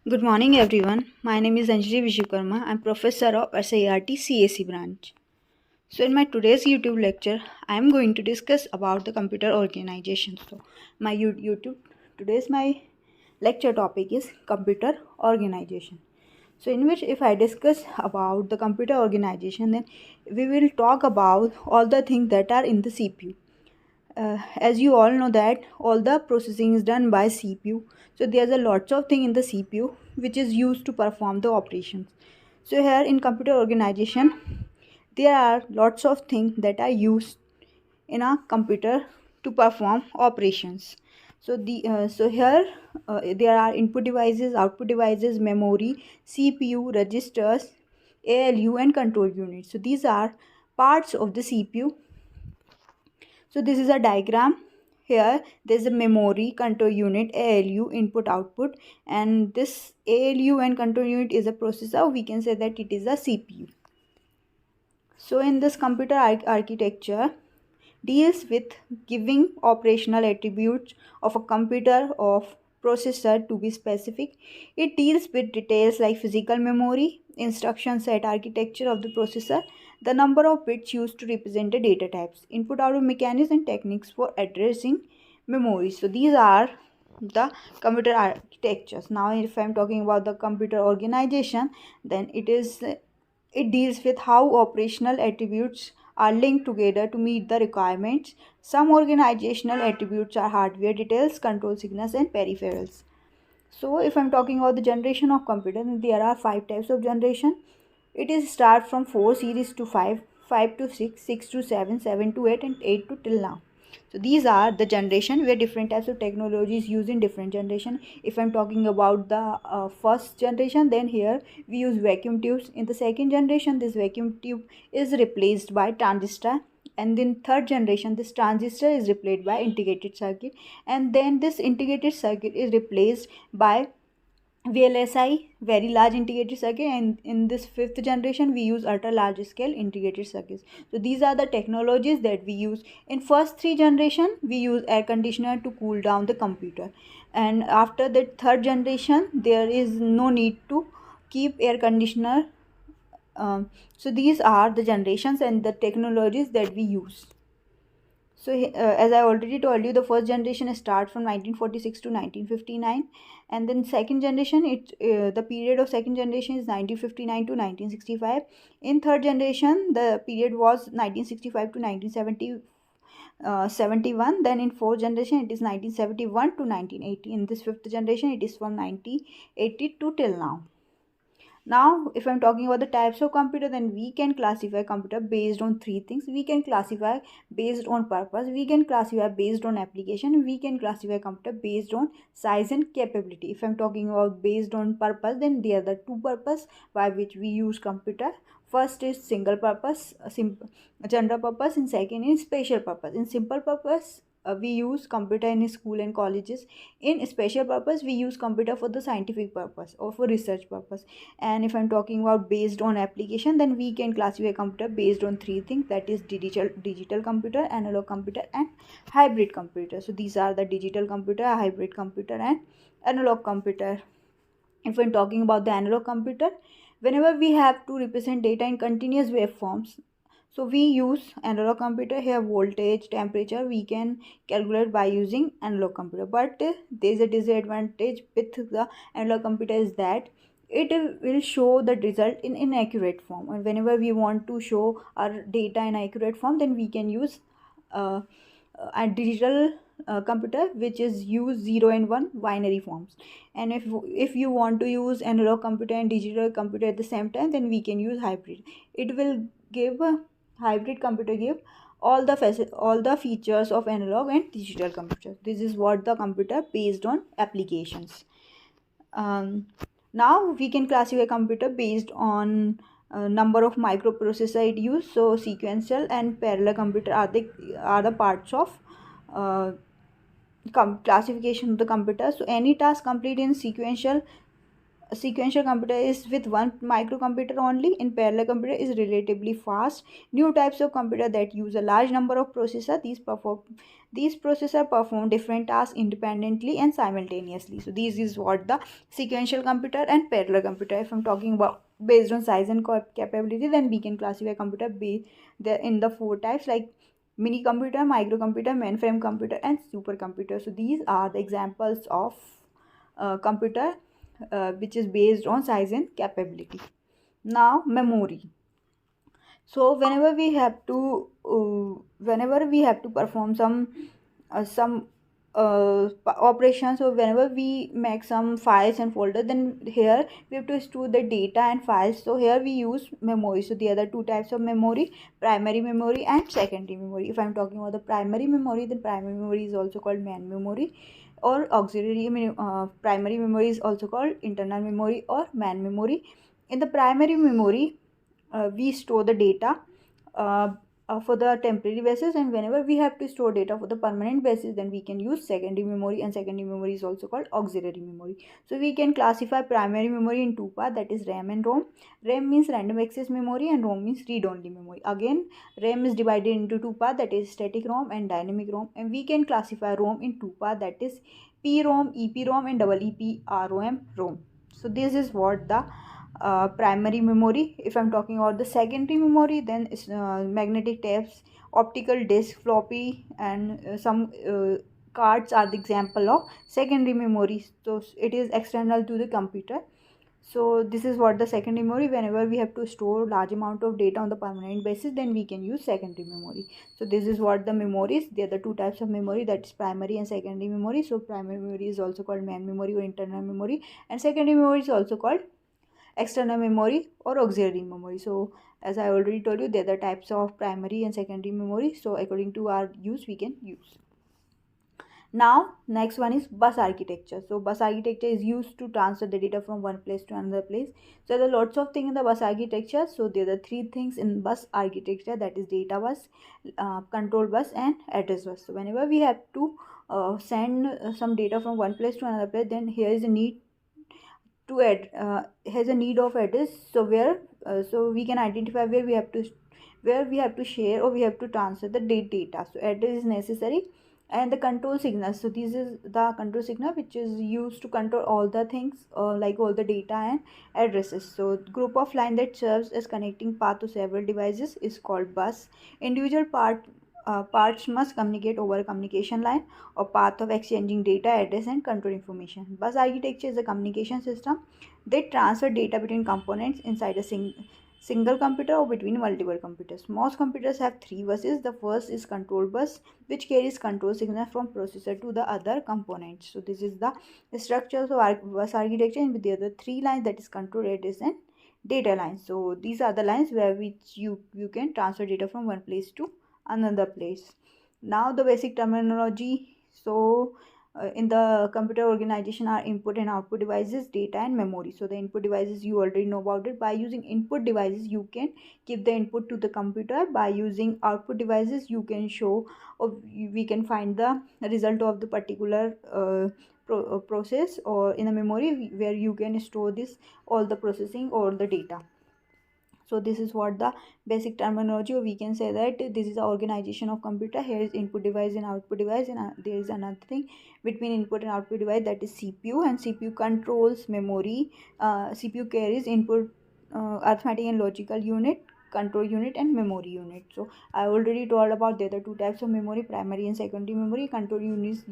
Good morning, everyone. My name is Anjali Vishwakarma. I'm professor of SIRT CAC branch. So, in my today's YouTube lecture, I am going to discuss about the computer organization. So, my YouTube today's my lecture topic is computer organization. So, in which if I discuss about the computer organization, then we will talk about all the things that are in the CPU. As you all know that all the processing is done by CPU, so there's a lots of thing in the CPU which is used to perform the operations. So here in computer organization there are lots of things that are used in a computer to perform operations. So here there are input devices, output devices, memory, CPU, registers, ALU and control units. So these are parts of the CPU. So this is a diagram. Here there's a memory, control unit, ALU, input output, and this ALU and control unit is a processor. We can say that it is a CPU. So in this computer architecture deals with giving operational attributes of a computer of processor to be specific. It deals with details like physical memory, instruction set architecture of the processor, the number of bits used to represent the data types, input output mechanisms and techniques for addressing memory. So these are the computer architectures. Now if I'm talking about the computer organization, then it deals with how operational attributes are linked together to meet the requirements. Some organizational attributes are hardware details, control signals, and peripherals. So, if I'm talking about the generation of computer, then there are five types of generation. It is start from 4 series to 5, 5 to 6, 6 to 7, 7 to 8, and 8 to till now. So these are the generation where different types of technologies used in different generation. If I'm talking about the first generation, then here we use vacuum tubes. In the second generation, this vacuum tube is replaced by transistor, and in third generation this transistor is replaced by integrated circuit, and then this integrated circuit is replaced by VLSI, very large integrated circuit, and in this fifth generation we use ultra large scale integrated circuits. So these are the technologies that we use. In first three generation we use air conditioner to cool down the computer, and after the third generation there is no need to keep air conditioner. So these are the generations and the technologies that we use. So, as I already told you, the first generation starts from 1946 to 1959, and then second generation, the period of second generation is 1959 to 1965. In third generation, the period was 1965 to 1970. 71. Then in fourth generation it is 1971 to 1980. In this fifth generation it is from 1980 to till now. Now, if I'm talking about the types of computer, then we can classify computer based on three things. We can classify based on purpose, we can classify based on application, we can classify computer based on size and capability. If I'm talking about based on purpose, then there are the two purpose by which we use computer. First is single purpose, general purpose, and second is special purpose. In simple purpose, we use computer in school and colleges. In special purpose, we use computer for the scientific purpose or for research purpose. And if I'm talking about based on application, then we can classify computer based on three things, that is digital computer, analog computer, and hybrid computer. So these are the digital computer, hybrid computer, and analog computer. If I'm talking about the analog computer, whenever we have to represent data in continuous waveforms, so we use analog computer. Here voltage, temperature we can calculate by using analog computer, but there is a disadvantage with the analog computer is that it will show the result in inaccurate form, and whenever we want to show our data in accurate form, then we can use uh, a digital computer which is use 0 and 1 binary forms. And if you want to use analog computer and digital computer at the same time, then we can use hybrid. It will give a hybrid computer give all the features of analog and digital computer. This is what the computer based on applications. Now we can classify computer based on number of microprocessor it use. So sequential and parallel computer are the parts of classification of the computer. So any task complete in sequential A sequential computer is with one microcomputer only. In parallel computer is relatively fast. New types of computer that use a large number of processors. These processors perform different tasks independently and simultaneously. So this is what the sequential computer and parallel computer. If I'm talking about based on size and capability, then we can classify computer in the four types, like mini computer, microcomputer, mainframe computer, and supercomputer. So these are the examples of computer which is based on size and capability. Now memory. So whenever we have to perform some operations, so whenever we make some files and folder, then here we have to store the data and files. So here we use memory. So the other two types of memory, primary memory and secondary memory. If I'm talking about the primary memory, then primary memory is also called main memory, or auxiliary primary memory is also called internal memory or main memory. In the primary memory, we store the data uh, for the temporary basis, and whenever we have to store data for the permanent basis, then we can use secondary memory, and secondary memory is also called auxiliary memory. So we can classify primary memory in two parts, that is RAM and ROM. RAM means random access memory and ROM means read-only memory. Again, RAM is divided into two parts, that is static ROM and dynamic ROM, and we can classify ROM in two parts, that is PROM, EPROM and EEPROM ROM. So this is what the primary memory. If I'm talking about the secondary memory, then it's magnetic tapes, optical disc, floppy, and some cards are the example of secondary memory. So it is external to the computer. So this is what the secondary memory. Whenever we have to store large amount of data on the permanent basis, then we can use secondary memory. So this is what the memories. There are the two types of memory, that is primary and secondary memory. So primary memory is also called main memory or internal memory, and secondary memory is also called external memory or auxiliary memory. So as I already told you, there are the types of primary and secondary memory. So according to our use, we can use. Now next one is bus architecture. So bus architecture is used to transfer the data from one place to another place. So there are lots of things in the bus architecture. So there are three things in bus architecture, that is data bus, control bus and address bus. So whenever we have to send some data from one place to another place, then here is a need to add has a need of address. So where so we can identify where we have to share or we have to transfer the data. So address is necessary, and the control signal. So this is the control signal which is used to control all the things, like all the data and addresses. So group of line that serves as connecting path to several devices is called bus. Individual parts must communicate over a communication line or path of exchanging data, address and control information. Bus architecture is a communication system that transfer data between components inside a single computer or between multiple computers. Most computers have three buses. The first is control bus, which carries control signal from processor to the other components. So this is the structure of bus architecture, and with the other three lines, that is control, address and data lines. So these are the lines where which you can transfer data from one place to another place. Now the basic terminology. So in the computer organization are input and output devices, data and memory. So the input devices, you already know about it. By using input devices, you can give the input to the computer. By using output devices, you can show, or we can find the result of the particular process, or in a memory where you can store this all the processing or the data. So this is what the basic terminology, or we can say that this is the organization of computer. Here is input device and output device, and there is another thing between input and output device, that is CPU, and CPU controls memory. CPU carries input, arithmetic and logical unit, control unit and memory unit. So I already told about the other two types of memory, primary and secondary memory. Control units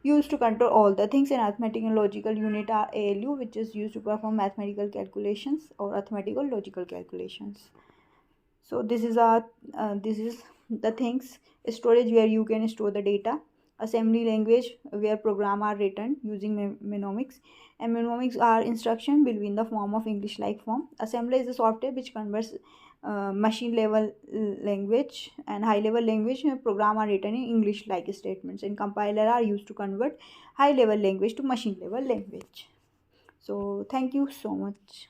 used to control all the things, and arithmetic and logical unit are ALU, which is used to perform mathematical calculations or arithmetical logical calculations. So this is the things. Storage, where you can store the data. Assembly language, where program are written using mnemonics, and mnemonics are instruction between the form of English like form. Assembly is the software which converts machine level language and high level language. Program are written in English like statements, and compiler are used to convert high level language to machine level language. So thank you so much.